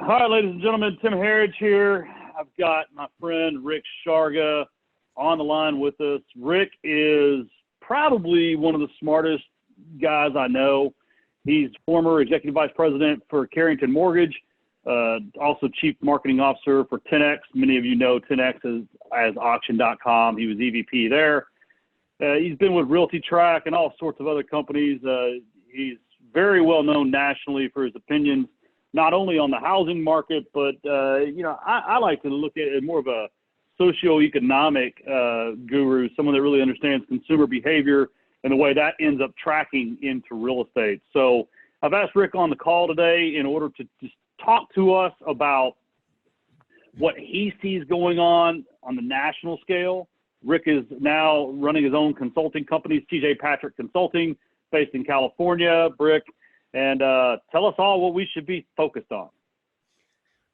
All right, ladies and gentlemen, Tim Harridge here. I've got my friend Rick Sharga on the line with us. Rick is probably one of the smartest guys I know. He's former executive vice president for Carrington Mortgage, also chief marketing officer for 10X. Many of you know 10X as auction.com. He was EVP there. He's been with Realty Track and all sorts of other companies. He's very well known nationally for his opinions, not only on the housing market, but, I like to look at it more of a socioeconomic guru, someone that really understands consumer behavior and the way that ends up tracking into real estate. So I've asked Rick on the call today in order to just talk to us about what he sees going on the national scale. Rick is now running his own consulting company, TJ Patrick Consulting, based in California. Rick, and tell us all what we should be focused on.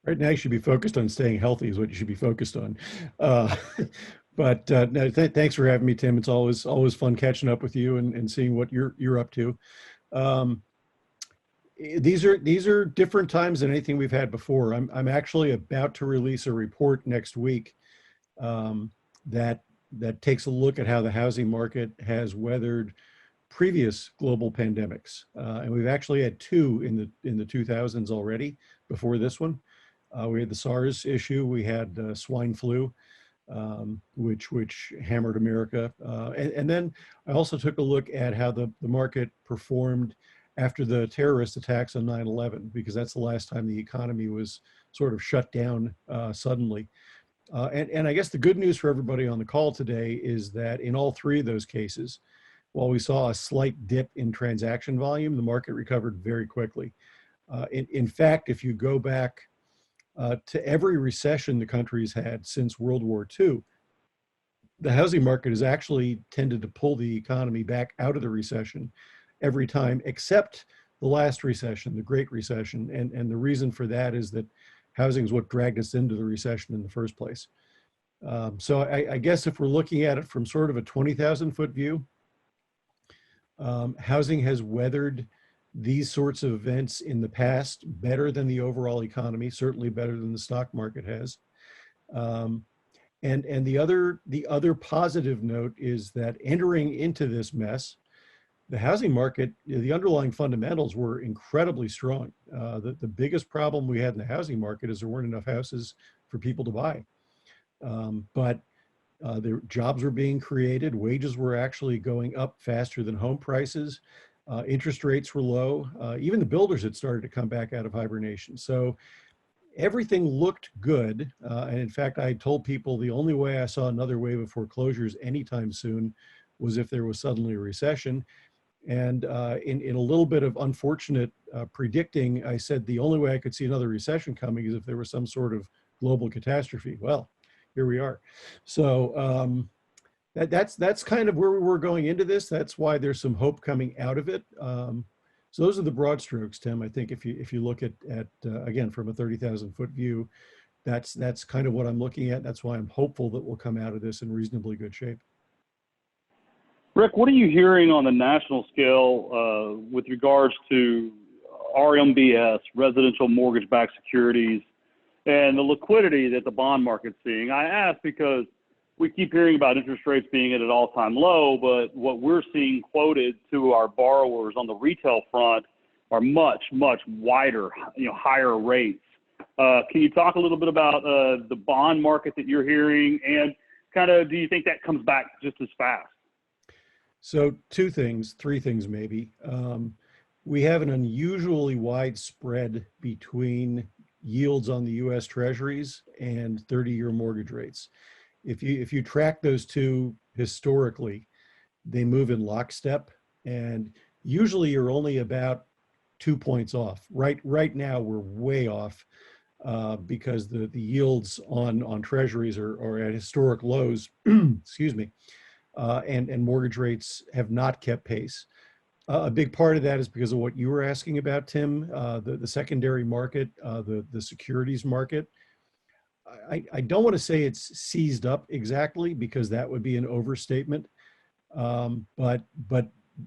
Right now, you should be focused on staying healthy is what you should be focused on. But no, thanks for having me, Tim. It's always fun catching up with you and seeing what you're up to. These are different times than anything we've had before. I'm actually about to release a report next week that takes a look at how the housing market has weathered previous global pandemics, and we've actually had two in the 2000s already before this one. We had the SARS issue, we had swine flu, which hammered America, and then I also took a look at how the market performed after the terrorist attacks on 9/11, because that's the last time the economy was sort of shut down suddenly. And I guess the good news for everybody on the call today is that in all three of those cases, while we saw a slight dip in transaction volume, the market recovered very quickly. In fact, if you go back to every recession the country's had since World War II, the housing market has actually tended to pull the economy back out of the recession every time, except the last recession, the Great Recession. And the reason for that is that housing is what dragged us into the recession in the first place. So I guess if we're looking at it from sort of a 20,000-foot view, housing has weathered these sorts of events in the past better than the overall economy, certainly better than the stock market has. And the other positive note is that entering into this mess, the housing market, the underlying fundamentals were incredibly strong. The biggest problem we had in the housing market is there weren't enough houses for people to buy. But their jobs were being created, wages were actually going up faster than home prices, interest rates were low, even the builders had started to come back out of hibernation. So everything looked good. And in fact, I told people the only way I saw another wave of foreclosures anytime soon was if there was suddenly a recession. And in a little bit of unfortunate predicting, I said the only way I could see another recession coming is if there was some sort of global catastrophe. Well, here we are. So that's kind of where we were going into this. That's why there's some hope coming out of it. So those are the broad strokes, Tim. I think if you look at again from a 30,000-foot view, that's kind of what I'm looking at. That's why I'm hopeful that we'll come out of this in reasonably good shape. Rick, what are you hearing on the national scale with regards to RMBS, residential mortgage-backed securities, and the liquidity that the bond market's seeing? I ask because we keep hearing about interest rates being at an all-time low, but what we're seeing quoted to our borrowers on the retail front are much, much wider, higher rates. Can you talk a little bit about the bond market that you're hearing, and kind of do you think that comes back just as fast? So three things maybe. We have an unusually wide spread between yields on the U.S. Treasuries and 30-year mortgage rates. If you track those two historically, they move in lockstep, and usually you're only about 2 points off. Right now we're way off because the yields on Treasuries are at historic lows. Excuse me. And mortgage rates have not kept pace. A big part of that is because of what you were asking about, Tim, the secondary market, the securities market. I don't want to say it's seized up exactly because that would be an overstatement, but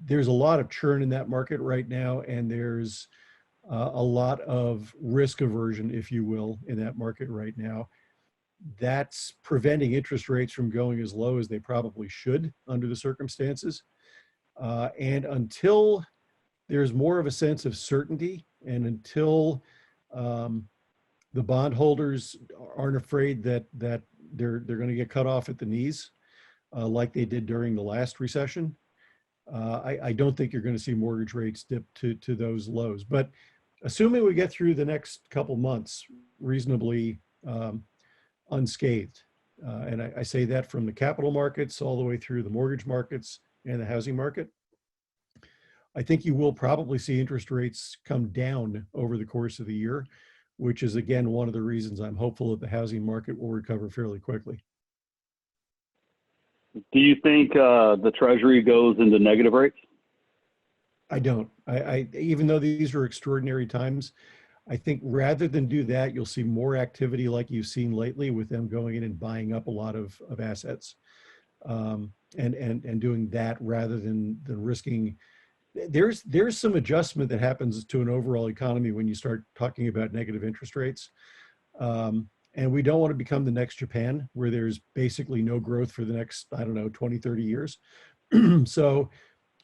there's a lot of churn in that market right now, and there's a lot of risk aversion, if you will, in that market right now. That's preventing interest rates from going as low as they probably should under the circumstances. And until there's more of a sense of certainty, and until the bondholders aren't afraid that they're going to get cut off at the knees, like they did during the last recession, I don't think you're going to see mortgage rates dip to those lows. But assuming we get through the next couple months reasonably unscathed, and I say that from the capital markets all the way through the mortgage markets and the housing market, I think you will probably see interest rates come down over the course of the year, which is, again, one of the reasons I'm hopeful that the housing market will recover fairly quickly. Do you think the Treasury goes into negative rates? I don't. I even though these are extraordinary times, I think rather than do that, you'll see more activity like you've seen lately with them going in and buying up a lot of assets, and doing that rather than risking. There's some adjustment that happens to an overall economy when you start talking about negative interest rates. And we don't want to become the next Japan, where there's basically no growth for the next, 20, 30 years. So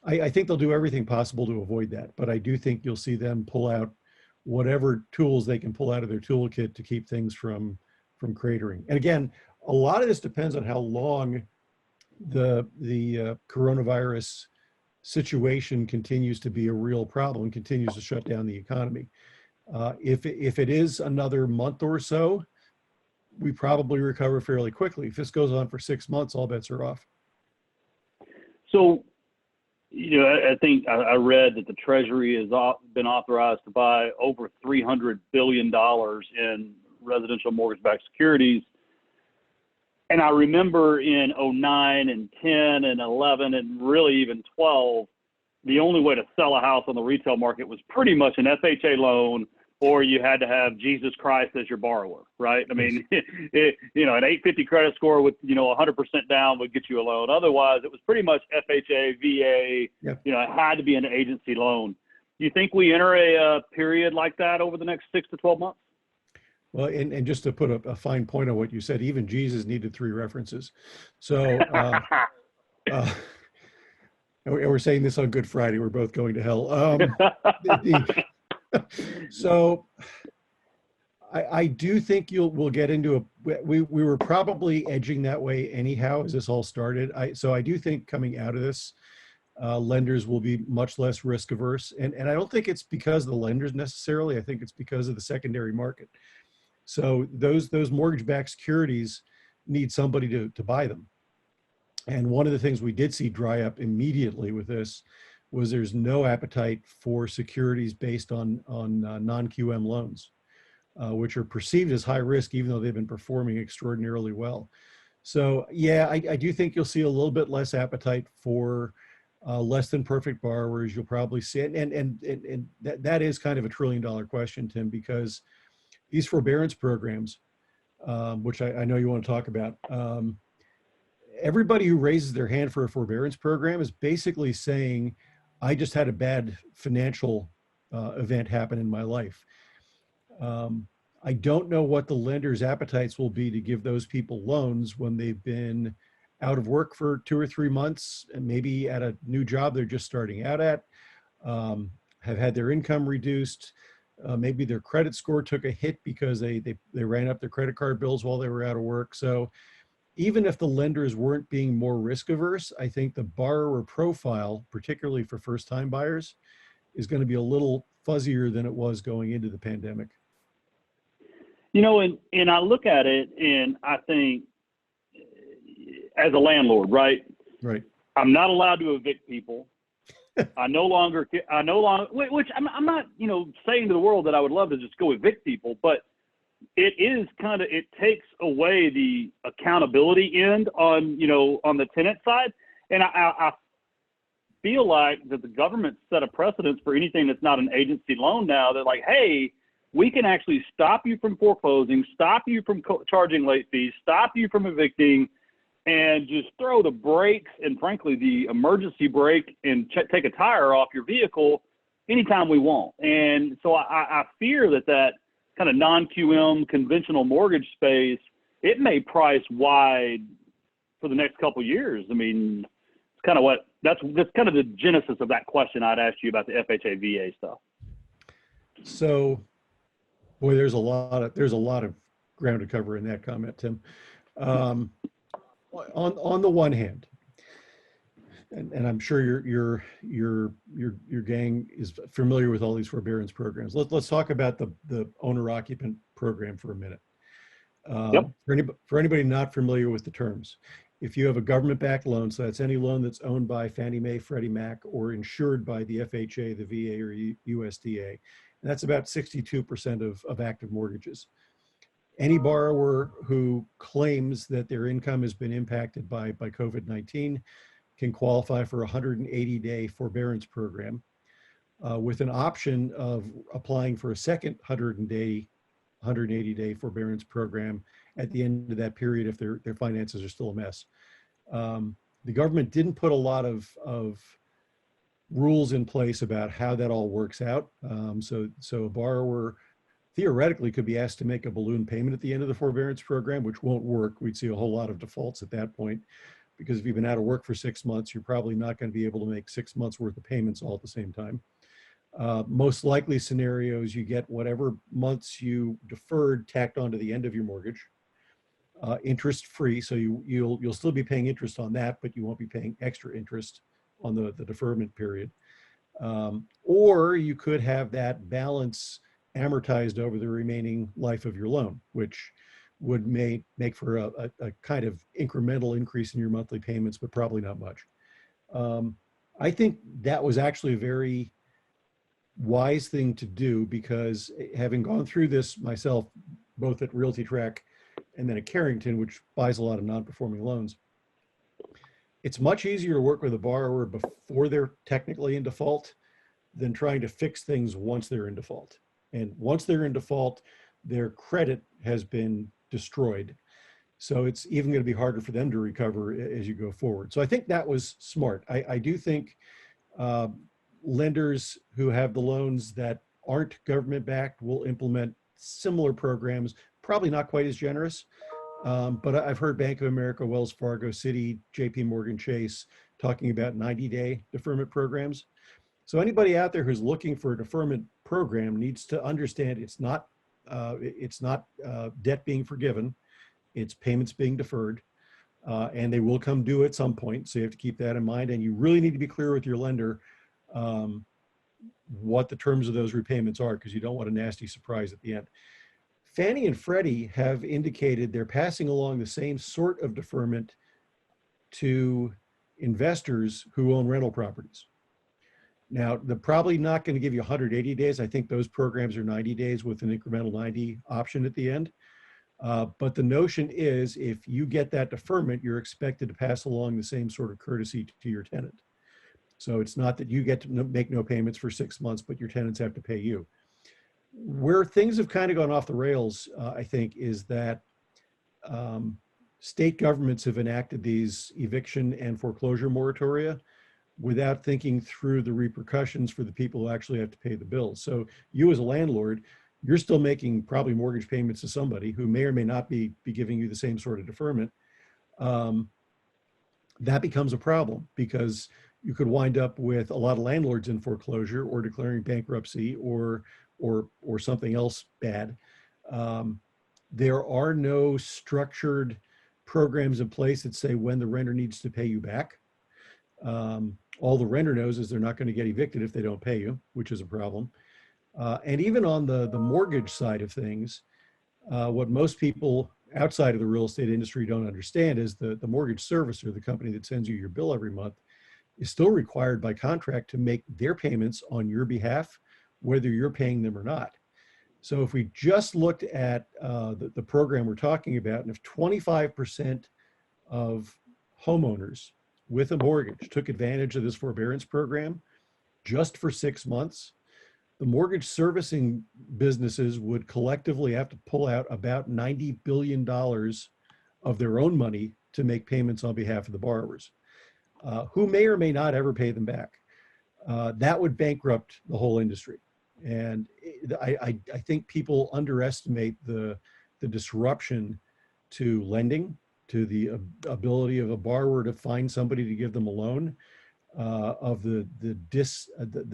I think they'll do everything possible to avoid that. But I do think you'll see them pull out whatever tools they can pull out of their toolkit to keep things from cratering. And again, a lot of this depends on how long the coronavirus situation continues to be a real problem, continues to shut down the economy. If it is another month or so, we probably recover fairly quickly. If this goes on for 6 months, all bets are off. So, I think I read that the Treasury has been authorized to buy over $300 billion in residential mortgage-backed securities. And I remember in 09 and 10 and 11 and really even 12, the only way to sell a house on the retail market was pretty much an FHA loan, or you had to have Jesus Christ as your borrower, right? I mean, an 850 credit score with, 100% down would get you a loan. Otherwise, it was pretty much FHA, VA, Yep. It had to be an agency loan. Do you think we enter a period like that over the next 6 to 12 months? Well, and just to put a fine point on what you said, even Jesus needed 3 references. So, and we're saying this on Good Friday. We're both going to hell. So I do think we'll get into we were probably edging that way anyhow as this all started. So I do think coming out of this, lenders will be much less risk averse. And I don't think it's because of the lenders necessarily. I think it's because of the secondary market. So those mortgage-backed securities need somebody to buy them. And one of the things we did see dry up immediately with this was there's no appetite for securities based on non-QM loans, which are perceived as high risk, even though they've been performing extraordinarily well. So yeah, I do think you'll see a little bit less appetite for less than perfect borrowers. You'll probably see it, and that is kind of a $1 trillion question, Tim, because these forbearance programs, which I know you want to talk about, everybody who raises their hand for a forbearance program is basically saying, I just had a bad financial event happen in my life. I don't know what the lenders' appetites will be to give those people loans when they've been out of work for 2 or 3 months and maybe at a new job they're just starting out at, have had their income reduced. Maybe their credit score took a hit because they ran up their credit card bills while they were out of work. So even if the lenders weren't being more risk averse, I think the borrower profile, particularly for first time buyers, is going to be a little fuzzier than it was going into the pandemic. And I look at it and I think, as a landlord, right? Right. I'm not allowed to evict people. which I'm not, saying to the world that I would love to just go evict people, but it takes away the accountability end on the tenant side. And I feel like that the government set a precedence for anything that's not an agency loan now. They're like, hey, we can actually stop you from foreclosing, stop you from charging late fees, stop you from evicting, and just throw the brakes and, frankly, the emergency brake and take a tire off your vehicle anytime we want. And so I fear that kind of non-QM conventional mortgage space, it may price wide for the next couple of years. I mean, it's kind of that's kind of the genesis of that question I'd asked you about the FHA VA stuff. So, boy, there's a lot of ground to cover in that comment, Tim. On the one hand, and I'm sure your gang is familiar with all these forbearance programs. Let's talk about the owner-occupant program for a minute. Yep. For anybody not familiar with the terms, if you have a government-backed loan, so that's any loan that's owned by Fannie Mae, Freddie Mac, or insured by the FHA, the VA, or USDA, and that's about 62% of active mortgages. Any borrower who claims that their income has been impacted by COVID-19 can qualify for a 180-day forbearance program with an option of applying for a second 180-day forbearance program at the end of that period if their finances are still a mess. The government didn't put a lot of rules in place about how that all works out. So a borrower theoretically could be asked to make a balloon payment at the end of the forbearance program, which won't work. We'd see a whole lot of defaults at that point, because if you've been out of work for 6 months, you're probably not going to be able to make 6 months worth of payments all at the same time. Most likely scenarios, you get whatever months you deferred tacked onto the end of your mortgage, interest free. So you'll still be paying interest on that, but you won't be paying extra interest on the deferment period. Or you could have that balance amortized over the remaining life of your loan, which would make for a kind of incremental increase in your monthly payments, but probably not much. I think that was actually a very wise thing to do, because having gone through this myself, both at Realty Track and then at Carrington, which buys a lot of non-performing loans, it's much easier to work with a borrower before they're technically in default than trying to fix things once they're in default. And once they're in default, their credit has been destroyed. So it's even going to be harder for them to recover as you go forward. So I think that was smart. I do think lenders who have the loans that aren't government backed will implement similar programs, probably not quite as generous. But I've heard Bank of America, Wells Fargo, Citi, JP Morgan Chase talking about 90-day deferment programs. So anybody out there who's looking for a deferment program needs to understand it's not debt being forgiven, it's payments being deferred, and they will come due at some point. So you have to keep that in mind, and you really need to be clear with your lender what the terms of those repayments are, because you don't want a nasty surprise at the end. Fannie and Freddie have indicated they're passing along the same sort of deferment to investors who own rental properties. Now, they're probably not going to give you 180 days. I think those programs are 90 days with an incremental 90 option at the end. But the notion is, if you get that deferment, you're expected to pass along the same sort of courtesy to your tenant. So it's not that you get to make no payments for 6 months, but your tenants have to pay you. Where things have kind of gone off the rails, I think, is that state governments have enacted these eviction and foreclosure moratoria without thinking through the repercussions for the people who actually have to pay the bills. So you as a landlord, you're still making probably mortgage payments to somebody who may or may not be giving you the same sort of deferment. That becomes a problem, because you could wind up with a lot of landlords in foreclosure or declaring bankruptcy or something else bad. There are no structured programs in place that say when the renter needs to pay you back. All the renter knows is they're not going to get evicted if they don't pay you, which is a problem. And even on the mortgage side of things, what most people outside of the real estate industry don't understand is the mortgage servicer, the company that sends you your bill every month, is still required by contract to make their payments on your behalf, whether you're paying them or not. So if we just looked at the program we're talking about, and if 25% of homeowners with a mortgage took advantage of this forbearance program just for 6 months, the mortgage servicing businesses would collectively have to pull out about $90 billion of their own money to make payments on behalf of the borrowers, who may or may not ever pay them back. that would bankrupt the whole industry. And I think people underestimate the disruption to lending, to the ability of a borrower to find somebody to give them a loan, of the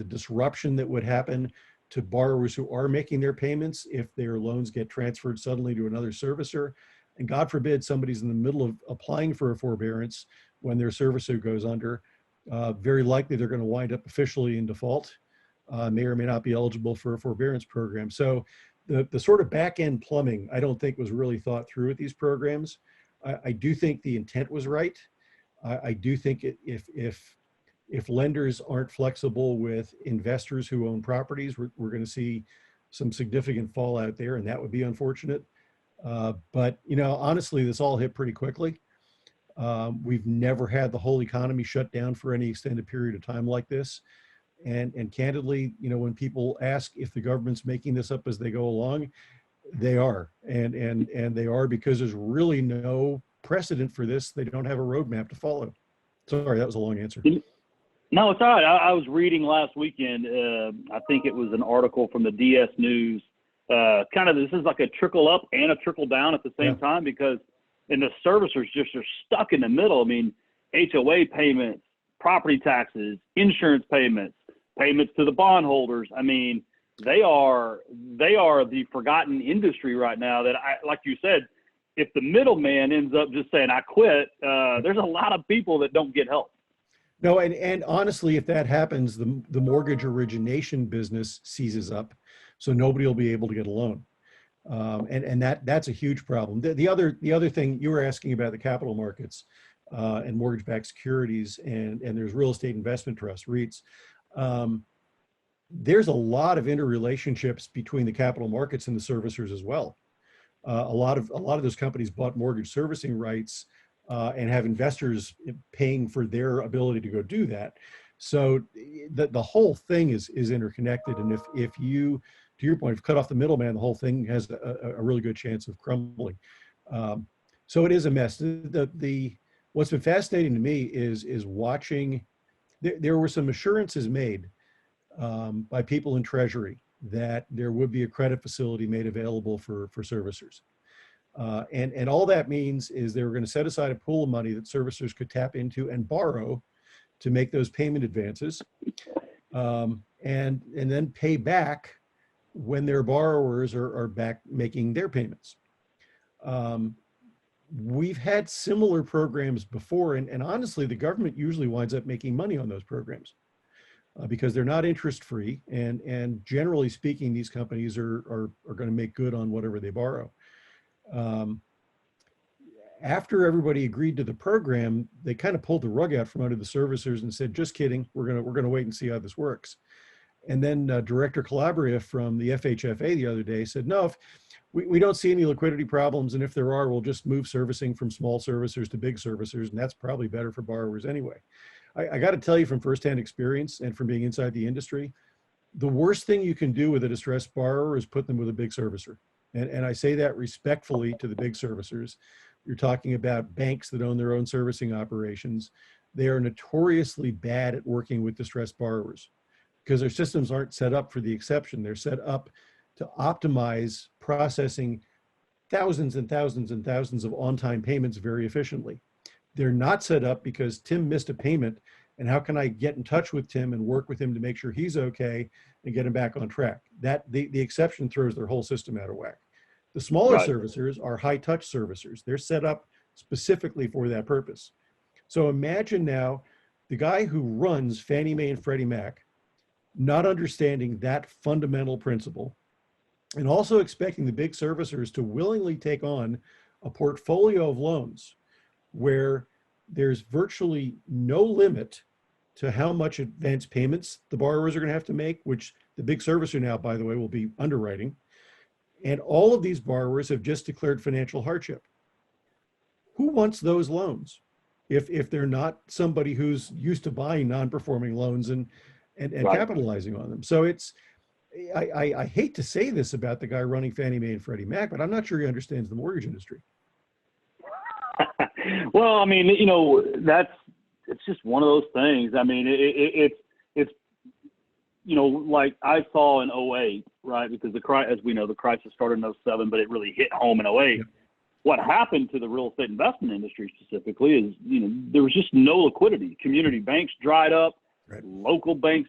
disruption that would happen to borrowers who are making their payments if their loans get transferred suddenly to another servicer. And God forbid somebody's in the middle of applying for a forbearance when their servicer goes under. Very likely they're going to wind up officially in default, may or may not be eligible for a forbearance program. So the sort of back end plumbing, I don't think was really thought through with these programs. I do think the intent was right. I do think if lenders aren't flexible with investors who own properties, we're going to see some significant fallout there, and that would be unfortunate. But honestly, this all hit pretty quickly. We've never had the whole economy shut down for any extended period of time like this. And candidly, when people ask if the government's making this up as they go along, they are. And they are because there's really no precedent for this. They don't have a roadmap to follow. Sorry, that was a long answer. No, it's all right. I was reading last weekend, I think it was an article from the DS News. Kind of this is like a trickle up and a trickle down at the same time, because the servicers just are stuck in the middle. I mean, HOA payments, property taxes, insurance payments, payments to the bondholders. I mean, they are the forgotten industry right now that, like you said, if the middleman ends up just saying, I quit, there's a lot of people that don't get help. No, and honestly, if that happens, the mortgage origination business seizes up, so nobody will be able to get a loan, and that's a huge problem. The other thing you were asking about, the capital markets and mortgage-backed securities, and there's real estate investment trust REITs. There's a lot of interrelationships between the capital markets and the servicers as well. A lot of those companies bought mortgage servicing rights. And have investors paying for their ability to go do that. So the whole thing is interconnected. And if you, to your point, cut off the middleman, the whole thing has a really good chance of crumbling. So it is a mess. What's been fascinating to me is watching. There were some assurances made by people in Treasury that there would be a credit facility made available for servicers. And all that means is they were going to set aside a pool of money that servicers could tap into and borrow to make those payment advances, and then pay back when their borrowers are back making their payments. We've had similar programs before, and honestly, the government usually winds up making money on those programs because they're not interest free, and generally speaking, these companies are going to make good on whatever they borrow. After everybody agreed to the program, they kind of pulled the rug out from under the servicers and said, "Just kidding. We're gonna wait and see how this works." And then Director Calabria from the FHFA the other day said, "No, if we don't see any liquidity problems, and if there are, we'll just move servicing from small servicers to big servicers, and that's probably better for borrowers anyway." I got to tell you from firsthand experience and from being inside the industry, the worst thing you can do with a distressed borrower is put them with a big servicer. And I say that respectfully to the big servicers. You're talking about banks that own their own servicing operations. They are notoriously bad at working with distressed borrowers because their systems aren't set up for the exception. They're set up to optimize processing thousands and thousands and thousands of on-time payments very efficiently. They're not set up because Tim missed a payment, and how can I get in touch with Tim and work with him to make sure he's okay and get him back on track? That the exception throws their whole system out of whack. The smaller servicers are high-touch servicers. They're set up specifically for that purpose. So imagine now the guy who runs Fannie Mae and Freddie Mac not understanding that fundamental principle, and also expecting the big servicers to willingly take on a portfolio of loans where there's virtually no limit to how much advance payments the borrowers are going to have to make, which the big servicer now, by the way, will be underwriting. And all of these borrowers have just declared financial hardship. Who wants those loans if they're not somebody who's used to buying non-performing loans and capitalizing on them? So I hate to say this about the guy running Fannie Mae and Freddie Mac, but I'm not sure he understands the mortgage industry. Well, I mean, it's just one of those things. I mean, it's like I saw in '08, right? Because as we know, the crisis started in '07, but it really hit home in '08. Yep. What happened to the real estate investment industry specifically is, there was just no liquidity. Community banks dried up, Right. local banks,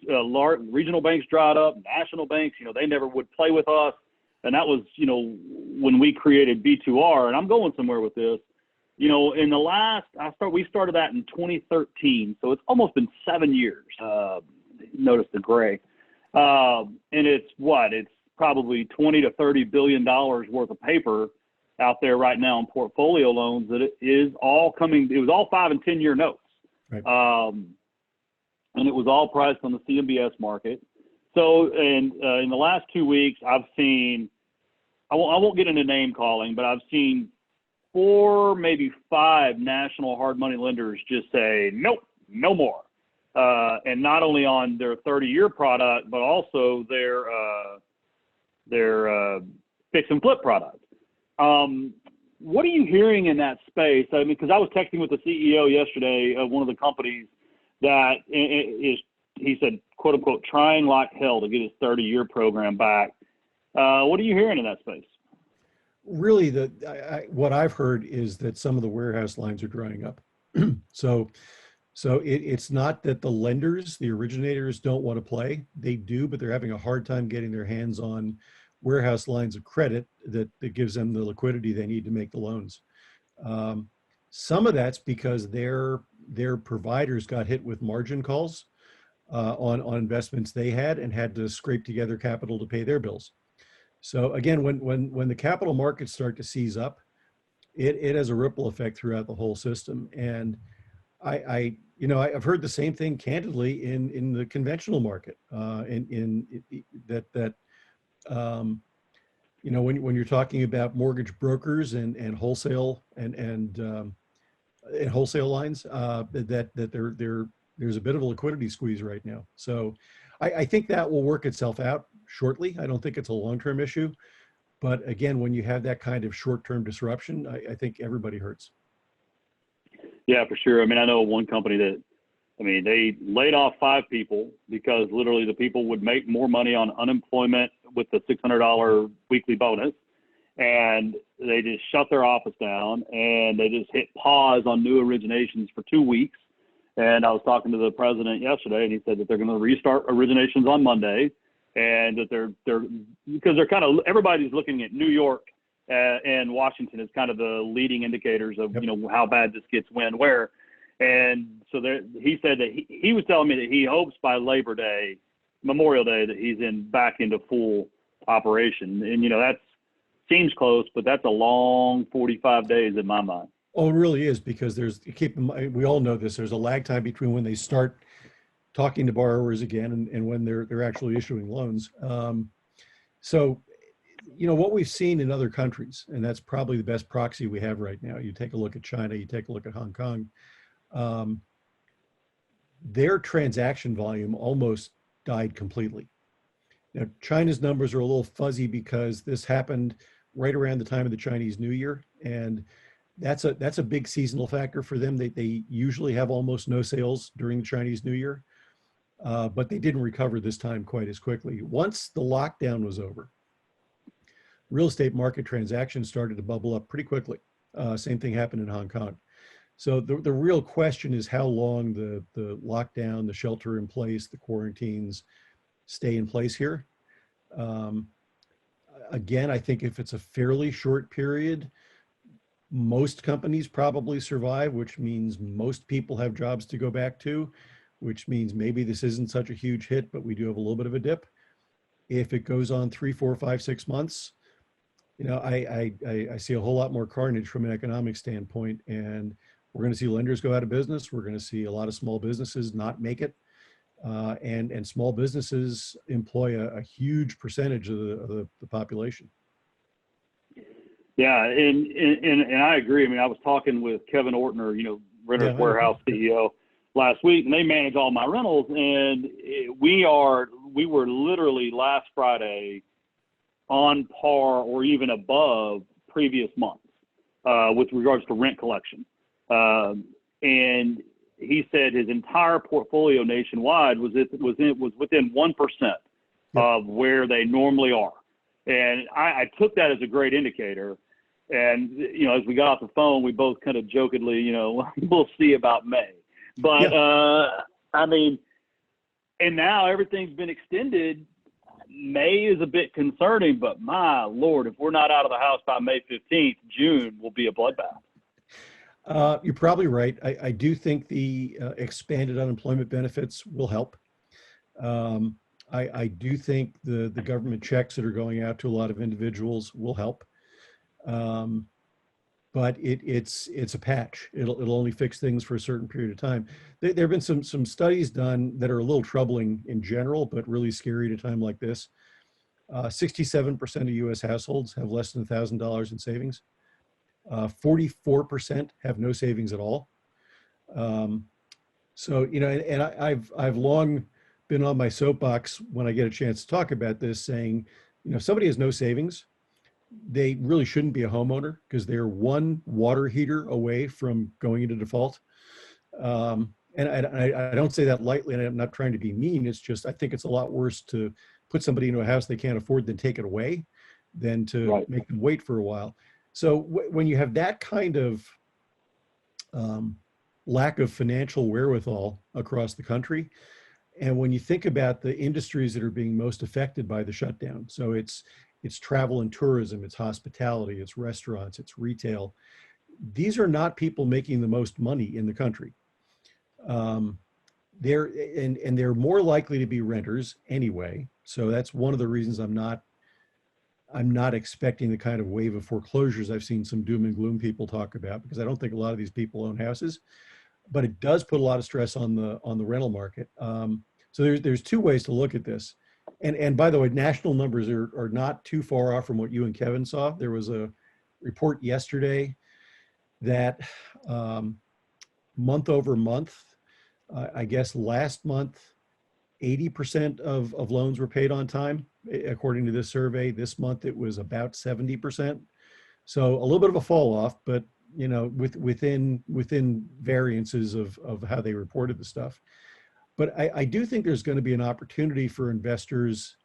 regional banks dried up, national banks, they never would play with us. And that was, when we created B2R, and I'm going somewhere with this, in the last, we started that in 2013. So it's almost been 7 years. Notice the gray. And it's probably 20 to $30 billion worth of paper out there right now in portfolio loans that it is all coming. It was all 5 and 10 year notes. Right. And it was all priced on the CMBS market. So, and in the last 2 weeks, I've seen, I won't get into name calling, but I've seen 4, maybe 5 national hard money lenders just say, nope, no more. And not only on their 30-year product, but also their fix and flip product. What are you hearing in that space? I mean, because I was texting with the CEO yesterday of one of the companies that he said, quote unquote, trying like hell to get his 30-year program back. What are you hearing in that space? Really, what I've heard is that some of the warehouse lines are drying up. So it's not that the lenders, the originators, don't want to play. They do, but they're having a hard time getting their hands on warehouse lines of credit that gives them the liquidity they need to make the loans. Some of that's because their providers got hit with margin calls on investments they had and had to scrape together capital to pay their bills. So again, when the capital markets start to seize up, it has a ripple effect throughout the whole system. And I've heard the same thing candidly in the conventional market. When you're talking about mortgage brokers and wholesale and wholesale lines, there's a bit of a liquidity squeeze right now. So I think that will work itself out shortly. I don't think it's a long-term issue, but again, when you have that kind of short-term disruption, I think everybody hurts. Yeah, for sure. I mean, I know one company that, they laid off 5 people because literally the people would make more money on unemployment with the $600 weekly bonus. And they just shut their office down and they just hit pause on new originations for 2 weeks. And I was talking to the president yesterday and he said that they're going to restart originations on Monday and that because they're kind of, everybody's looking at New York and Washington as kind of the leading indicators of, Yep. How bad this gets when, where. And so he said that he was telling me that he hopes by Labor Day, Memorial Day, that he's back into full operation. And, that seems close, but that's a long 45 days in my mind. Oh, it really is, because we all know this, there's a lag time between when they start talking to borrowers again and when they're actually issuing loans. So what we've seen in other countries, and that's probably the best proxy we have right now. You take a look at China, you take a look at Hong Kong. Their transaction volume almost died completely. Now, China's numbers are a little fuzzy because this happened right around the time of the Chinese New Year, and that's a big seasonal factor for them. They usually have almost no sales during the Chinese New Year, but they didn't recover this time quite as quickly. Once the lockdown was over, real estate market transactions started to bubble up pretty quickly. Same thing happened in Hong Kong. So the real question is how long the lockdown, the shelter in place, the quarantines stay in place here. Again, I think if it's a fairly short period, most companies probably survive, which means most people have jobs to go back to, which means maybe this isn't such a huge hit, but we do have a little bit of a dip. If it goes on 3, 4, 5, 6 months, I see a whole lot more carnage from an economic standpoint, and we're going to see lenders go out of business. We're going to see a lot of small businesses not make it, and small businesses employ a huge percentage of the population. Yeah, and I agree. I was talking with Kevin Ortner, Renters Warehouse CEO, last week, and they manage all my rentals, and we were literally last Friday on par or even above previous months with regards to rent collection. And he said his entire portfolio nationwide was within 1% of where they normally are. And I took that as a great indicator. And, you know, as we got off the phone, we both kind of jokingly, you know, we'll see about May. But, I mean, and now everything's been extended. May is a bit concerning, but my Lord, if we're not out of the house by May 15th, June will be a bloodbath. You're probably right. I do think the expanded unemployment benefits will help. I do think the government checks that are going out to a lot of individuals will help. But it's a patch. It'll only fix things for a certain period of time. There have been some studies done that are a little troubling in general, but really scary at a time like this. 67% of U.S. households have less than $1,000 in savings. 44% have no savings at all. So, you know, and I've long been on my soapbox when I get a chance to talk about this, saying, you know, if somebody has no savings, they really shouldn't be a homeowner because they're one water heater away from going into default. And I don't say that lightly, and I'm not trying to be mean. It's just, I think it's a lot worse to put somebody into a house they can't afford than take it away than to make them wait for a while. So when you have that kind of lack of financial wherewithal across the country, and when you think about the industries that are being most affected by the shutdown, so it's travel and tourism, it's hospitality, it's restaurants, it's retail. These are not people making the most money in the country. They're more likely to be renters anyway. So that's one of the reasons I'm not expecting the kind of wave of foreclosures I've seen some doom and gloom people talk about, because I don't think a lot of these people own houses. But it does put a lot of stress on the rental market. So there's two ways to look at this. And by the way, national numbers are not too far off from what you and Kevin saw. There was a report yesterday that month over month, I guess last month, 80% of loans were paid on time, according to this survey. This month it was about 70%. So a little bit of a fall off, but you know, within variances of how they reported the stuff. But I do think there's going to be an opportunity for investors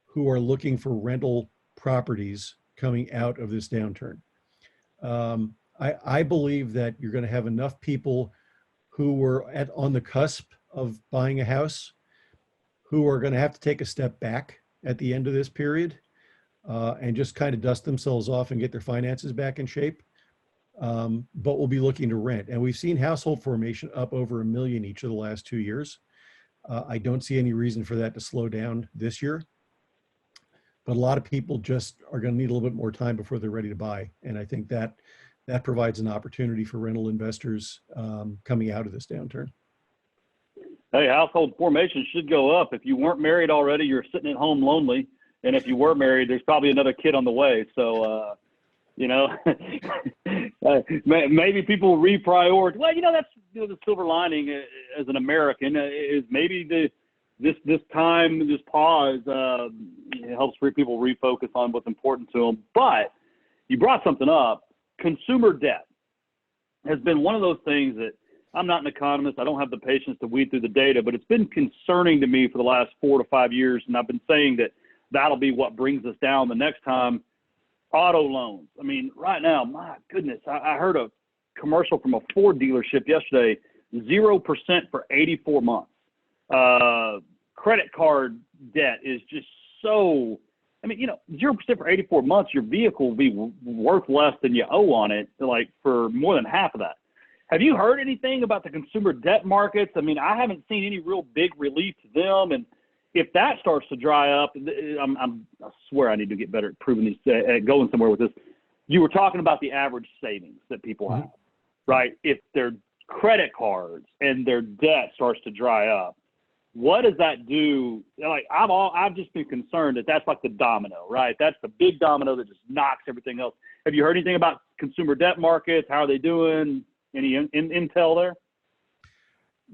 who are looking for rental properties coming out of this downturn. I believe that you're going to have enough people who were on the cusp of buying a house who are going to have to take a step back at the end of this period and just kind of dust themselves off and get their finances back in shape. But we'll be looking to rent. And we've seen household formation up over 1 million each of the last 2 years. I don't see any reason for that to slow down this year. But a lot of people just are going to need a little bit more time before they're ready to buy. And I think that provides an opportunity for rental investors coming out of this downturn. Hey, household formation should go up. If you weren't married already, you're sitting at home lonely. And if you were married, there's probably another kid on the way. So, you know, maybe people reprioritize. Well, you know, that's the silver lining as an American is maybe this time, this pause helps people refocus on what's important to them. But you brought something up. Consumer debt has been one of those things that I'm not an economist. I don't have the patience to weed through the data, but it's been concerning to me for the last 4 to 5 years. And I've been saying that that'll be what brings us down the next time. Auto loans. I mean, right now, my goodness, I heard a commercial from a Ford dealership yesterday, 0% for 84 months. Credit card debt is just so, I mean, you know, 0% for 84 months, your vehicle will be worth less than you owe on it, like for more than half of that. Have you heard anything about the consumer debt markets? I mean, I haven't seen any real big relief to them. And if that starts to dry up, I swear I need to get better at proving these, going somewhere with this. You were talking about the average savings that people have, right? If their credit cards and their debt starts to dry up, what does that do? Like I've just been concerned that that's like the domino, right? That's the big domino that just knocks everything else. Have you heard anything about consumer debt markets? How are they doing? Any intel there?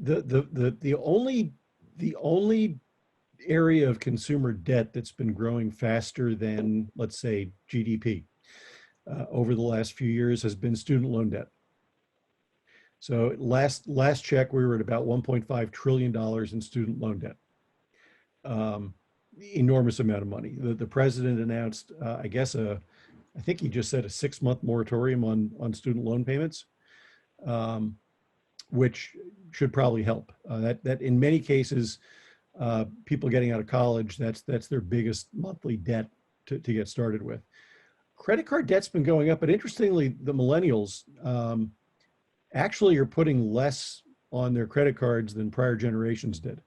The only area of consumer debt that's been growing faster than, let's say, GDP over the last few years has been student loan debt. So last check, we were at about $1.5 trillion in student loan debt. Enormous amount of money. The president announced, I think he just said a 6-month moratorium on student loan payments, which should probably help. That in many cases, people getting out of college, that's their biggest monthly debt to get started with. Credit card debt's been going up, but interestingly, the millennials actually are putting less on their credit cards than prior generations did.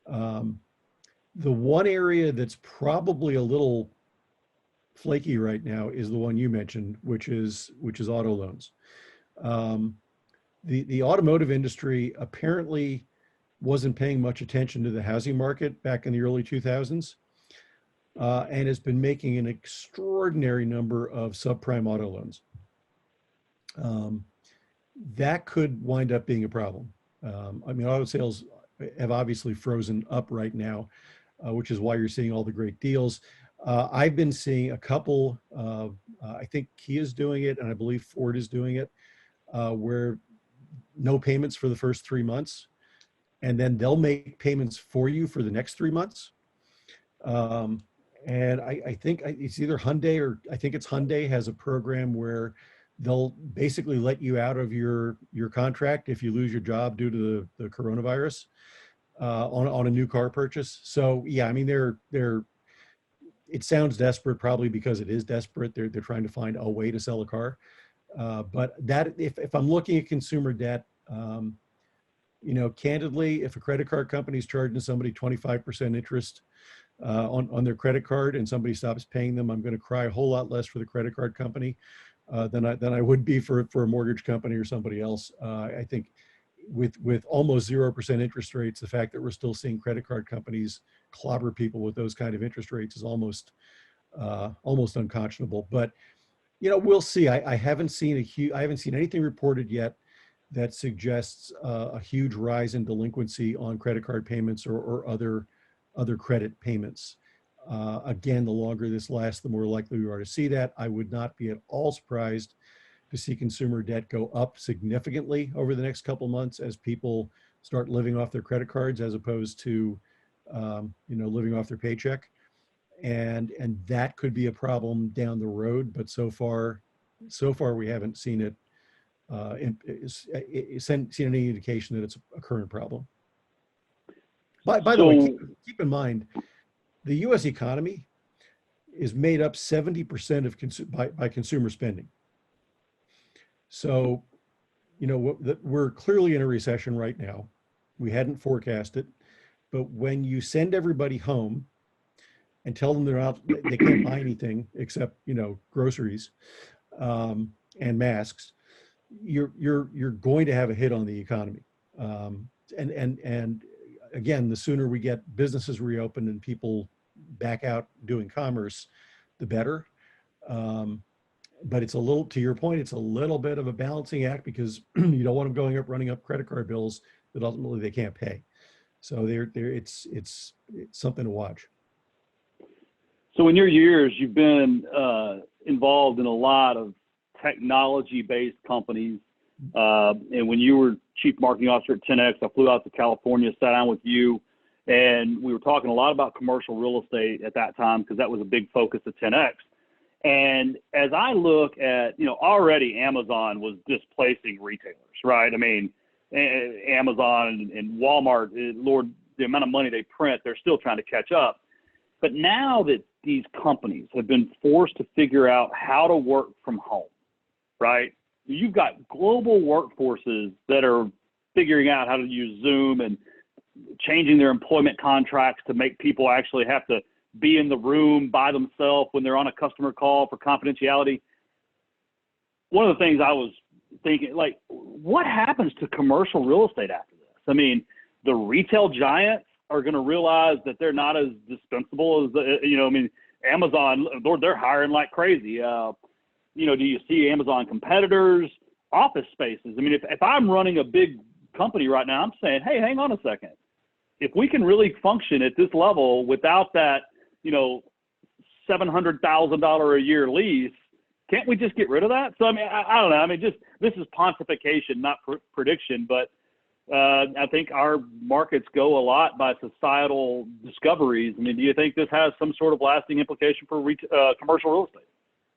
The one area that's probably a little flaky right now is the one you mentioned, which is auto loans. The automotive industry apparently wasn't paying much attention to the housing market back in the early 2000s, and has been making an extraordinary number of subprime auto loans. That could wind up being a problem. I mean, auto sales have obviously frozen up right now, which is why you're seeing all the great deals. I've been seeing a couple, I think Kia's doing it, and I believe Ford is doing it, where no payments for the first 3 months, and then they'll make payments for you for the next 3 months. And I think it's either Hyundai, or I think it's Hyundai has a program where they'll basically let you out of your contract if you lose your job due to the coronavirus on a new car purchase. So yeah, I mean, it sounds desperate, probably because it is desperate. They're trying to find a way to sell a car. But that if I'm looking at consumer debt, candidly, if a credit card company is charging somebody 25% interest on their credit card and somebody stops paying them, I'm going to cry a whole lot less for the credit card company than I would be for a mortgage company or somebody else. I think with almost 0% interest rates, the fact that we're still seeing credit card companies clobber people with those kind of interest rates is almost unconscionable. But we'll see. I haven't seen anything reported yet that suggests a huge rise in delinquency on credit card payments or other credit payments. Again, the longer this lasts, the more likely we are to see that. I would not be at all surprised to see consumer debt go up significantly over the next couple months as people start living off their credit cards as opposed to living off their paycheck. And that could be a problem down the road, but so far we haven't seen it seen any indication that it's a current problem. By the way, keep in mind, the U.S. economy is made up 70% of by consumer spending. So, we're clearly in a recession right now. We hadn't forecast it, but when you send everybody home and tell them they can't buy anything except groceries and masks, you're going to have a hit on the economy. And again, the sooner we get businesses reopened and people back out doing commerce, the better. But it's to your point, it's a little bit of a balancing act because you don't want them running up credit card bills that ultimately they can't pay. So it's something to watch. So in your years, you've been involved in a lot of technology-based companies. And when you were chief marketing officer at 10X, I flew out to California, sat down with you, and we were talking a lot about commercial real estate at that time because that was a big focus of 10X. And as I look at, already Amazon was displacing retailers, right? I mean, Amazon and Walmart, Lord, the amount of money they print, they're still trying to catch up. But now that these companies have been forced to figure out how to work from home, right? You've got global workforces that are figuring out how to use Zoom and changing their employment contracts to make people actually have to be in the room by themselves when they're on a customer call for confidentiality. One of the things I was thinking, like, what happens to commercial real estate after this? I mean, the retail giants are going to realize that they're not as dispensable as, Amazon, they're hiring like crazy. Do you see Amazon competitors, office spaces? I mean, if I'm running a big company right now, I'm saying, hey, hang on a second. If we can really function at this level without that, $700,000 a year lease, Can't we just get rid of that? So, I mean, I don't know. I mean, just this is pontification, not prediction, but I think our markets go a lot by societal discoveries. I mean, do you think this has some sort of lasting implication for commercial real estate?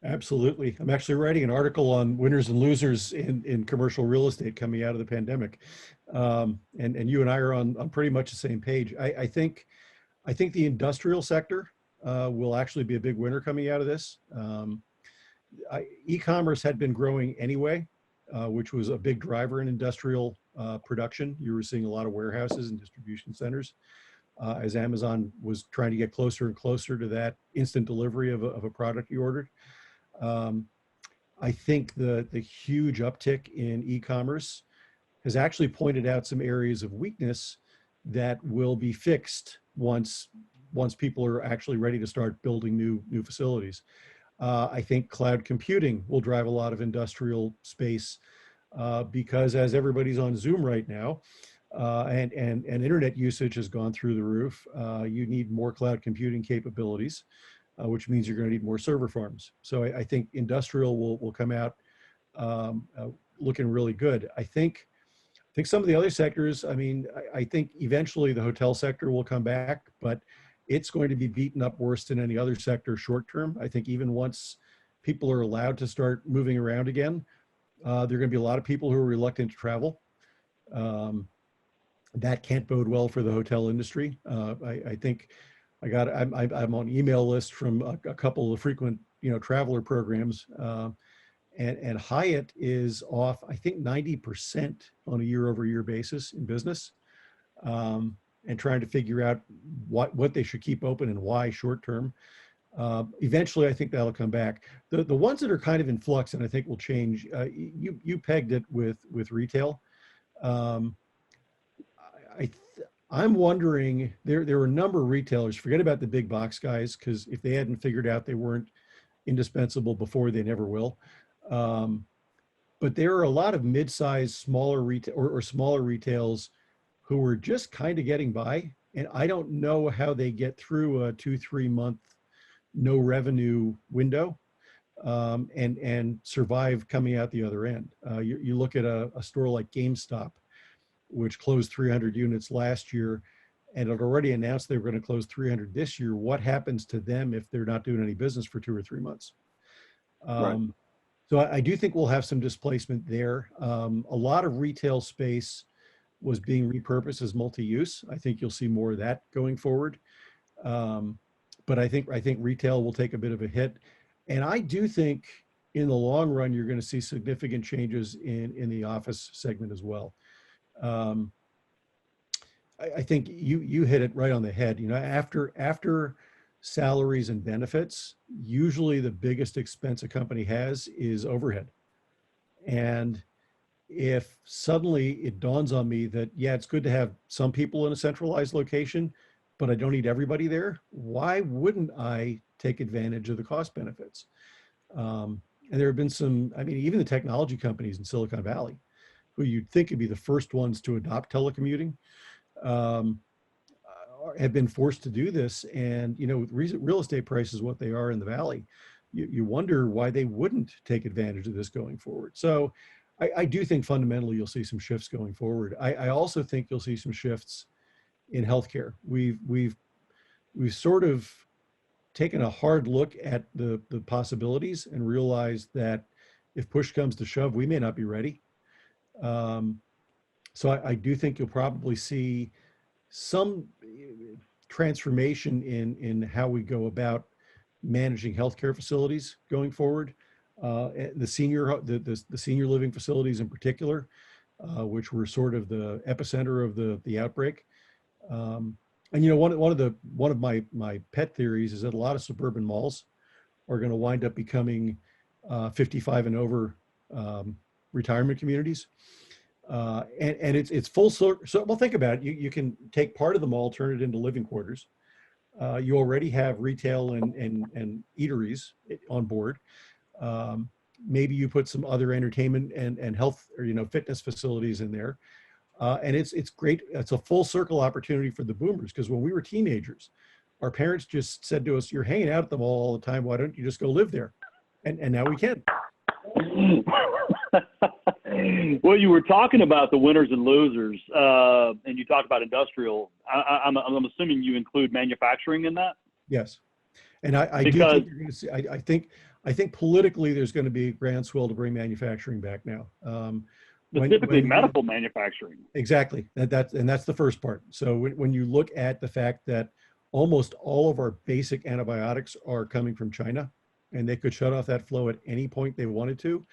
Absolutely. I'm actually writing an article on winners and losers in commercial real estate coming out of the pandemic. And you and I are on pretty much the same page. I think the industrial sector will actually be a big winner coming out of this. E-commerce had been growing anyway, which was a big driver in industrial production. You were seeing a lot of warehouses and distribution centers as Amazon was trying to get closer and closer to that instant delivery of a product you ordered. I think the huge uptick in e-commerce has actually pointed out some areas of weakness that will be fixed once people are actually ready to start building new facilities. I think cloud computing will drive a lot of industrial space because as everybody's on Zoom right now, and internet usage has gone through the roof, you need more cloud computing capabilities, which means you're going to need more server farms. So I think industrial will come out looking really good. I think some of the other sectors, I mean, I think eventually the hotel sector will come back, but it's going to be beaten up worse than any other sector short term. I think even once people are allowed to start moving around again, there are going to be a lot of people who are reluctant to travel. That can't bode well for the hotel industry. I think I'm on email list from a couple of frequent traveler programs, and Hyatt is off I think 90% on a year-over-year basis in business, and trying to figure out what they should keep open and why short term. Eventually, I think that'll come back. The ones that are kind of in flux and I think will change. You pegged it with retail. I'm wondering, there were a number of retailers, forget about the big box guys, because if they hadn't figured out they weren't indispensable before, they never will. But there are a lot of mid-sized, smaller retail or smaller retails who were just kind of getting by. And I don't know how they get through a 2-3 month no revenue window and survive coming out the other end. You look at a store like GameStop, which closed 300 units last year, and had already announced they were going to close 300 this year. What happens to them if they're not doing any business for 2 or 3 months? Right. So I do think we'll have some displacement there. A lot of retail space was being repurposed as multi-use. I think you'll see more of that going forward. But I think retail will take a bit of a hit. And I do think in the long run, you're going to see significant changes in the office segment as well. I think you hit it right on the head. After salaries and benefits, usually the biggest expense a company has is overhead. And if suddenly it dawns on me that, yeah, it's good to have some people in a centralized location, but I don't need everybody there, why wouldn't I take advantage of the cost benefits? And there have been some, I mean, even the technology companies in Silicon Valley, who you'd think would be the first ones to adopt telecommuting, have been forced to do this. And, with real estate prices, what they are in the Valley, you wonder why they wouldn't take advantage of this going forward. So I do think fundamentally you'll see some shifts going forward. I also think you'll see some shifts in healthcare. We've sort of taken a hard look at the possibilities and realized that if push comes to shove, we may not be ready. So I do think you'll probably see some transformation in how we go about managing healthcare facilities going forward. The senior living facilities in particular, which were sort of the epicenter of the outbreak. And one of my pet theories is that a lot of suburban malls are going to wind up becoming 55 and over retirement communities. And it's full circle. So, well, think about it. You can take part of the mall, turn it into living quarters. You already have retail and eateries on board. Maybe you put some other entertainment and health or fitness facilities in there. And it's great. It's a full circle opportunity for the boomers, because when we were teenagers, our parents just said to us, "You're hanging out at the mall all the time. Why don't you just go live there?" And now we can. Well, you were talking about the winners and losers, and you talked about industrial. I'm assuming you include manufacturing in that? Yes. And I do Because think you're going to see, I think politically there's going to be a groundswell to bring manufacturing back now. specifically medical manufacturing. Exactly. That's the first part. So when you look at the fact that almost all of our basic antibiotics are coming from China, and they could shut off that flow at any point they wanted to,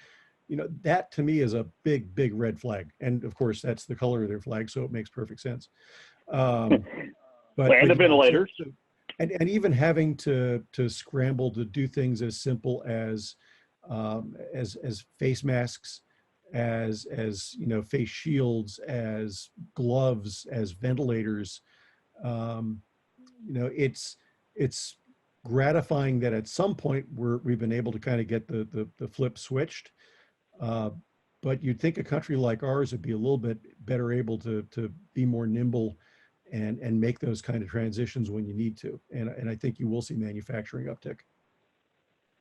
that to me is a big, big red flag. And of course, that's the color of their flag, so it makes perfect sense. And the ventilators. And even having to scramble to do things as simple as face masks, as face shields, as gloves, as ventilators. It's gratifying that at some point we've been able to kind of get the flip switched. But you'd think a country like ours would be a little bit better able to be more nimble and make those kind of transitions when you need to. And I think you will see manufacturing uptick.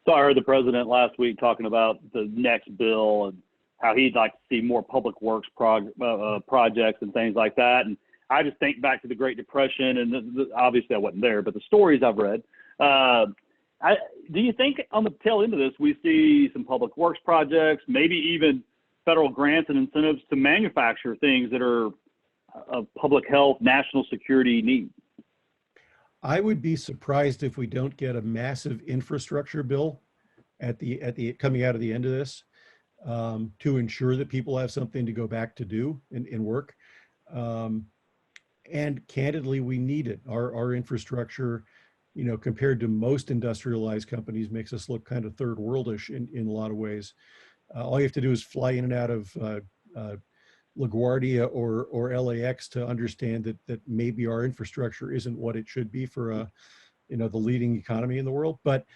So I heard the president last week talking about the next bill and how he'd like to see more public works projects and things like that. And I just think back to the Great Depression, and obviously I wasn't there, but the stories I've read. Do you think on the tail end of this, we see some public works projects, maybe even federal grants and incentives to manufacture things that are of public health, national security need? I would be surprised if we don't get a massive infrastructure bill at the coming out of the end of this, to ensure that people have something to go back to do in work. And candidly, we need it. Our infrastructure, compared to most industrialized companies, makes us look kind of third worldish in a lot of ways. All you have to do is fly in and out of LaGuardia or LAX to understand that maybe our infrastructure isn't what it should be for the leading economy in the world. But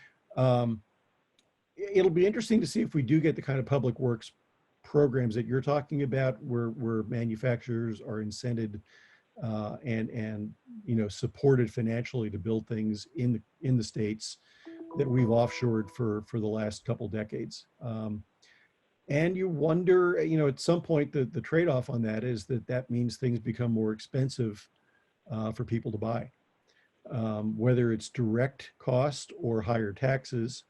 it'll be interesting to see if we do get the kind of public works programs that you're talking about, where manufacturers are incented and supported financially to build things in the states that we've offshored for the last couple decades. And you wonder, at some point, the trade-off on that is that means things become more expensive for people to buy. Whether it's direct cost or higher taxes,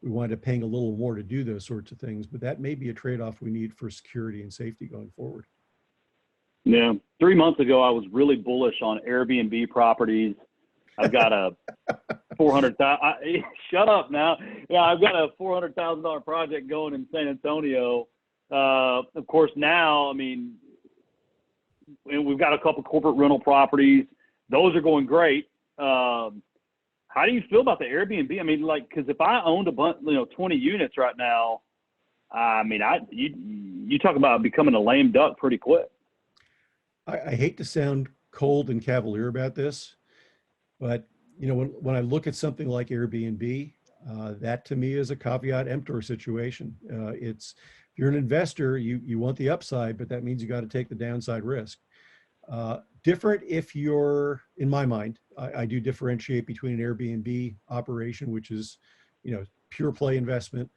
we wind up paying a little more to do those sorts of things, but that may be a trade-off we need for security and safety going forward. Yeah. 3 months ago, I was really bullish on Airbnb properties. I've got a $400,000. Shut up now. Yeah, I've got a $400,000 project going in San Antonio. Of course, now, we've got a couple corporate rental properties. Those are going great. How do you feel about the Airbnb? Because if I owned a bunch, 20 units right now, you talk about becoming a lame duck pretty quick. I hate to sound cold and cavalier about this, but when I look at something like Airbnb, that to me is a caveat emptor situation. If you're an investor, you want the upside, but that means you got to take the downside risk. Different if you're, in my mind, I do differentiate between an Airbnb operation, which is, pure play investment,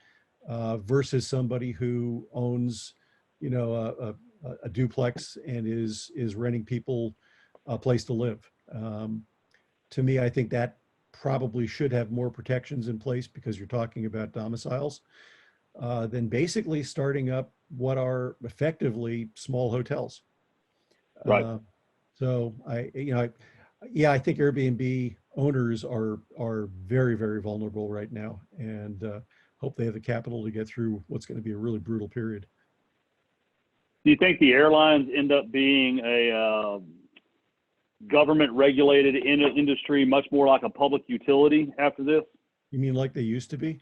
versus somebody who owns, a duplex and is renting people a place to live. To me, I think that probably should have more protections in place, because you're talking about domiciles, than basically starting up what are effectively small hotels. Right. So I think Airbnb owners are very, very vulnerable right now, and hope they have the capital to get through what's going to be a really brutal period. Do you think the airlines end up being a government-regulated industry, much more like a public utility after this? You mean like they used to be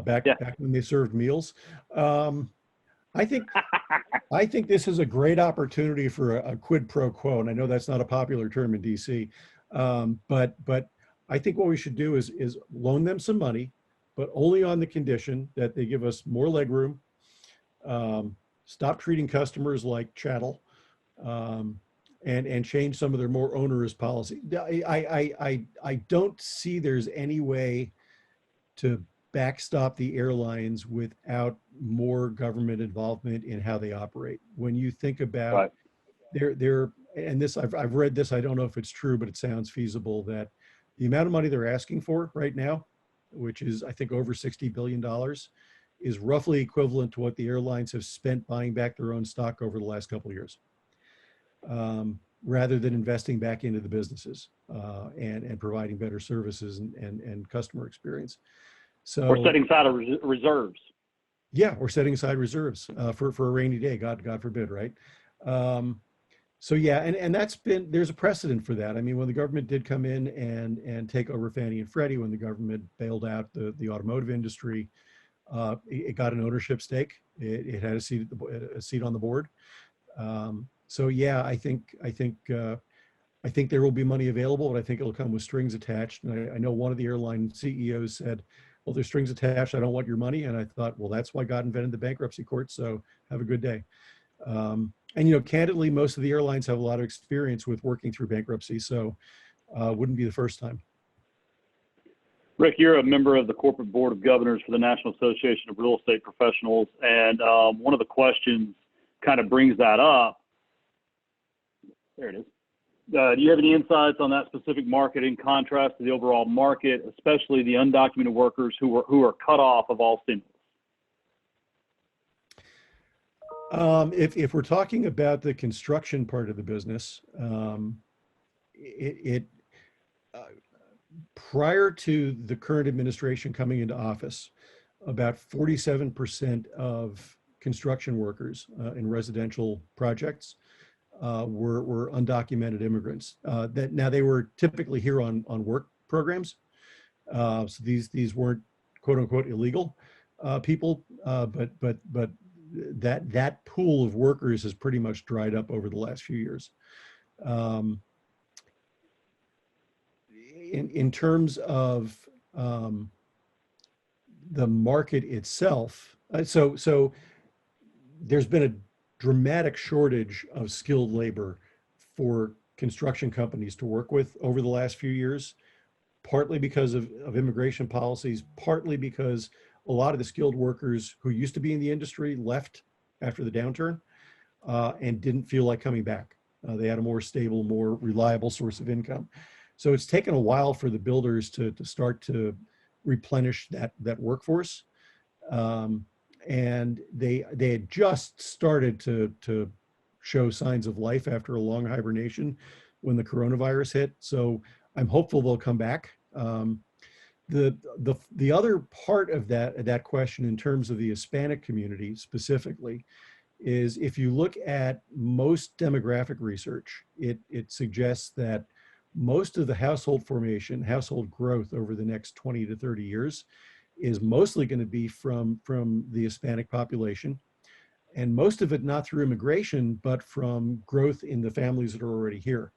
back when they served meals? I think this is a great opportunity for a quid pro quo, and I know that's not a popular term in DC, but I think what we should do is loan them some money, but only on the condition that they give us more legroom, stop treating customers like chattel, and change some of their more onerous policy. I don't see there's any way to backstop the airlines without more government involvement in how they operate. When you think about Right. and this, I've read this, I don't know if it's true, but it sounds feasible, that the amount of money they're asking for right now, which is I think over $60 billion, is roughly equivalent to what the airlines have spent buying back their own stock over the last couple of years, rather than investing back into the businesses and providing better services and customer experience. So We're setting aside reserves. yeah, we're setting aside reserves for a rainy day, God forbid, right? So yeah, and there's a precedent for that. I mean, when the government did come in and take over Fannie and Freddie, when the government bailed out the automotive industry, it got an ownership stake. It had a seat on the board. So yeah, I think there will be money available, but I think it'll come with strings attached. And I know one of the airline CEOs said, well, there's strings attached, I don't want your money. And I thought, well, that's why God invented the bankruptcy court. So have a good day. And candidly, most of the airlines have a lot of experience with working through bankruptcy. So wouldn't be the first time. Rick, you're a member of the corporate board of governors for the National Association of Real Estate Professionals. And one of the questions kind of brings that up. There it is. Do you have any insights on that specific market in contrast to the overall market, especially the undocumented workers who are cut off of all stimulus? If we're talking about the construction part of the business, prior to the current administration coming into office, about 47% of construction workers in residential projects were undocumented immigrants. Now they were typically here on work programs, so these weren't quote unquote illegal people, but that pool of workers has pretty much dried up over the last few years. In terms of the market itself, so there's been a dramatic shortage of skilled labor for construction companies to work with over the last few years, partly because of immigration policies, partly because a lot of the skilled workers who used to be in the industry left after the downturn and didn't feel like coming back. They had a more stable, more reliable source of income. So it's taken a while for the builders to start to replenish that workforce. And they had just started to show signs of life after a long hibernation when the coronavirus hit. So I'm hopeful they'll come back. The other part of that question in terms of the Hispanic community specifically is, if you look at most demographic research, it suggests that most of the household formation, household growth over the next 20 to 30 years is mostly going to be from the Hispanic population, and most of it not through immigration, but from growth in the families that are already here.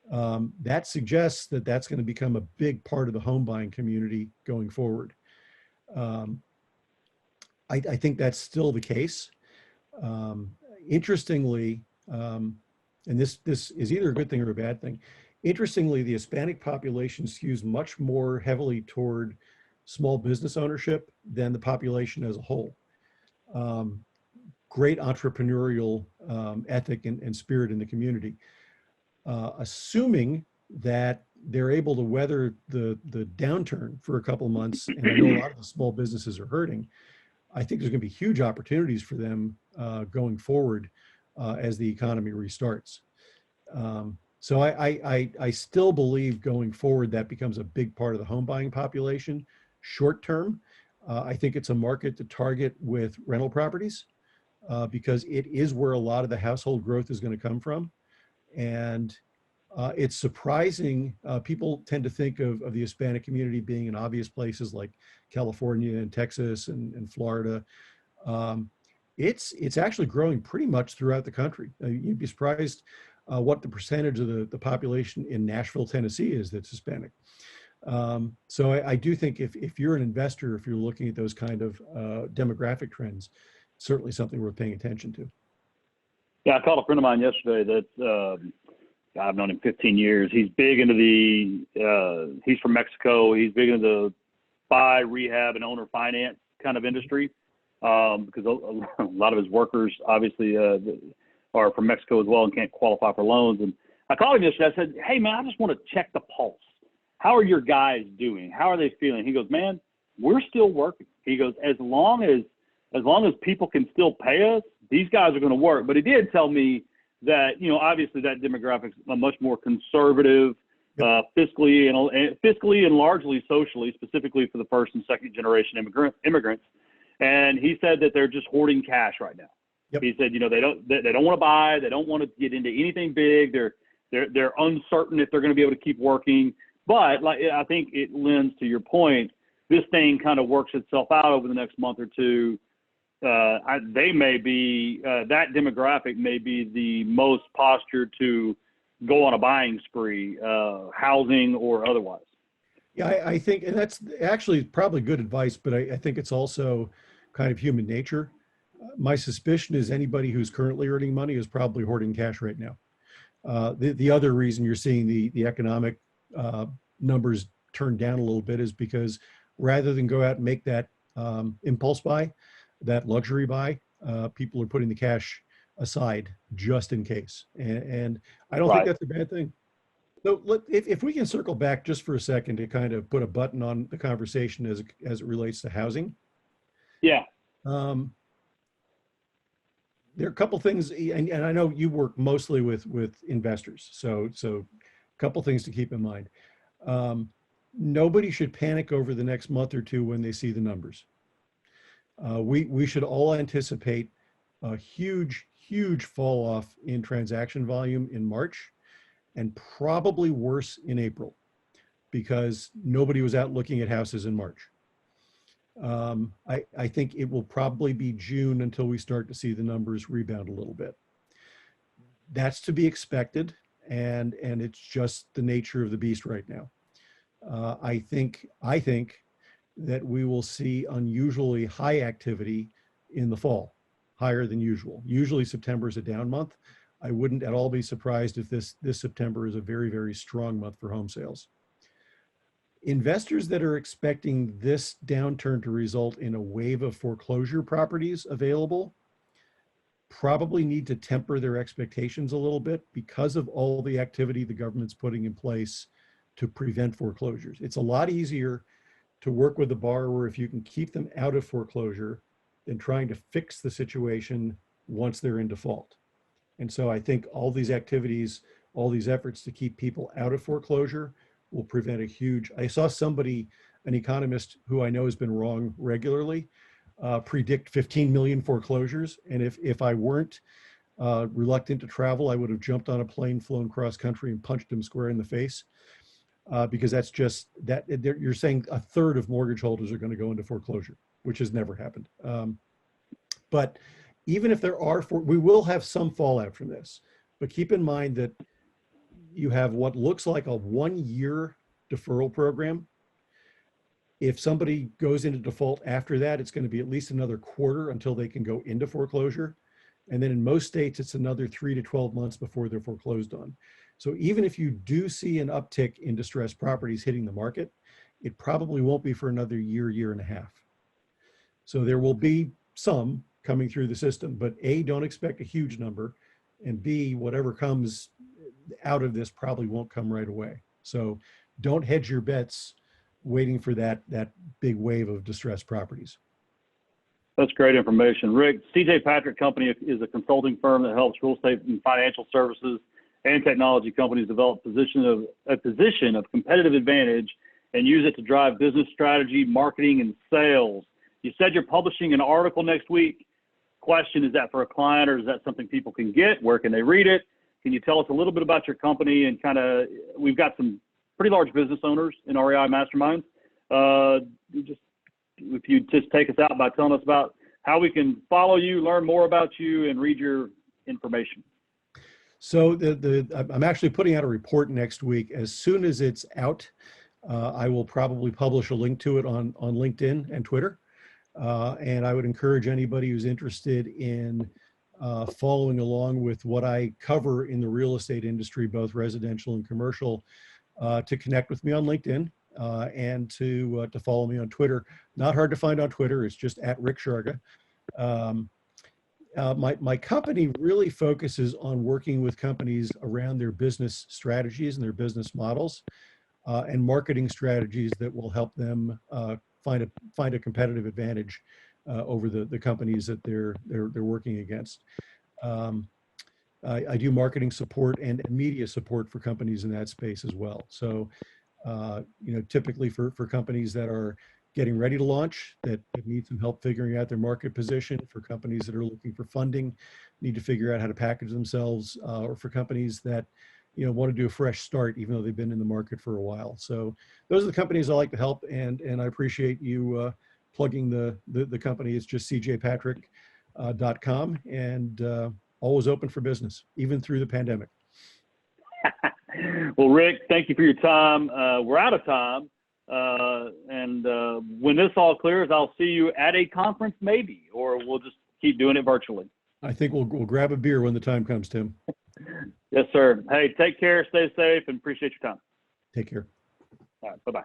That suggests that that's going to become a big part of the home buying community going forward. I think that's still the case. Interestingly, and this is either a good thing or a bad thing. Interestingly, the Hispanic population skews much more heavily toward small business ownership than the population as a whole. Great entrepreneurial ethic and spirit in the community. Assuming that they're able to weather the downturn for a couple of months, and I know a lot of the small businesses are hurting, I think there's going to be huge opportunities for them going forward as the economy restarts. So I still believe going forward that becomes a big part of the home buying population. Short term, I think it's a market to target with rental properties because it is where a lot of the household growth is going to come from. And it's surprising. People tend to think of the Hispanic community being in obvious places like California and Texas and Florida. It's actually growing pretty much throughout the country. You'd be surprised what the percentage of the population in Nashville, Tennessee is that's Hispanic. So I do think if you're an investor, if you're looking at those kind of demographic trends, certainly something worth paying attention to. Yeah, I called a friend of mine yesterday that I've known him 15 years. He's big into he's from Mexico. He's big into buy, rehab, and owner finance kind of industry, because a lot of his workers obviously are from Mexico as well and can't qualify for loans. And I called him yesterday. I said, hey, man, I just want to check the pulse. How are your guys doing? How are they feeling? He goes, man, we're still working. He goes, as long as people can still pay us, these guys are going to work. But he did tell me that, obviously that demographic's a much more conservative, fiscally and largely socially, specifically for the first and second generation immigrants. And he said that they're just hoarding cash right now. Yep. He said, they don't want to buy, they don't want to get into anything big. They're uncertain if they're going to be able to keep working. But I think it lends to your point. This thing kind of works itself out over the next month or two. They may be that demographic may be the most postured to go on a buying spree, housing or otherwise. Yeah, I think, and that's actually probably good advice, but I think it's also kind of human nature. My suspicion is anybody who's currently earning money is probably hoarding cash right now. The other reason you're seeing the economic numbers turn down a little bit is because rather than go out and make that impulse buy, that luxury buy, people are putting the cash aside just in case. And I don't think that's a bad thing. So if we can circle back just for a second to kind of put a button on the conversation as it relates to housing. Yeah. There are a couple things, and I know you work mostly with investors, so a couple things to keep in mind. Nobody should panic over the next month or two when they see the numbers. We should all anticipate a huge fall off in transaction volume in March, and probably worse in April, because nobody was out looking at houses in March. I think it will probably be June until we start to see the numbers rebound a little bit. That's to be expected, and it's just the nature of the beast right now. I think that we will see unusually high activity in the fall, higher than usual. Usually September is a down month. I wouldn't at all be surprised if this September is a very, very strong month for home sales. Investors that are expecting this downturn to result in a wave of foreclosure properties available probably need to temper their expectations a little bit because of all the activity the government's putting in place to prevent foreclosures. It's a lot easier to work with the borrower if you can keep them out of foreclosure than trying to fix the situation once they're in default. And so I think all these activities, all these efforts to keep people out of foreclosure will prevent a huge, I saw somebody, an economist who I know has been wrong regularly, predict 15 million foreclosures. And if I weren't reluctant to travel, I would have jumped on a plane, flown cross country and punched him square in the face. Because that's just, that you're saying a third of mortgage holders are going to go into foreclosure, which has never happened. But even if there are, we will have some fallout from this, but keep in mind that you have what looks like a 1-year deferral program. If somebody goes into default after that, it's going to be at least another quarter until they can go into foreclosure. And then in most states, it's another 3 to 12 months before they're foreclosed on. So even if you do see an uptick in distressed properties hitting the market, it probably won't be for another year and a half. So there will be some coming through the system, but A, don't expect a huge number, and B, whatever comes out of this probably won't come right away. So don't hedge your bets waiting for that big wave of distressed properties. That's great information. Rick, CJ Patrick Company is a consulting firm that helps real estate and financial services and technology companies develop a position of competitive advantage and use it to drive business strategy, marketing, and sales. You said you're publishing an article next week. Question, is that for a client or is that something people can get? Where can they read it? Can you tell us a little bit about your company and kind of, we've got some pretty large business owners in REI Masterminds. If you just take us out by telling us about how we can follow you, learn more about you, and read your information. So I'm actually putting out a report next week. As soon as it's out, I will probably publish a link to it on LinkedIn and Twitter. And I would encourage anybody who's interested in following along with what I cover in the real estate industry, both residential and commercial, to connect with me on LinkedIn. and to follow me on Twitter. Not hard to find on Twitter. It's just at Rick Sharga. My company really focuses on working with companies around their business strategies and their business models, and marketing strategies that will help them find a competitive advantage over the companies that they're working against. I do marketing support and media support for companies in that space as well. So, typically for companies that are getting ready to launch, that need some help figuring out their market position, for companies that are looking for funding, need to figure out how to package themselves, or for companies that, want to do a fresh start, even though they've been in the market for a while. So those are the companies I like to help, and I appreciate you plugging the company. It's just cjpatrick.com, and always open for business, even through the pandemic. Well, Rick, thank you for your time. We're out of time. And when this all clears, I'll see you at a conference maybe, or we'll just keep doing it virtually. I think we'll grab a beer when the time comes, Tim. Yes, sir. Hey, take care, stay safe, and appreciate your time. Take care. All right, bye-bye.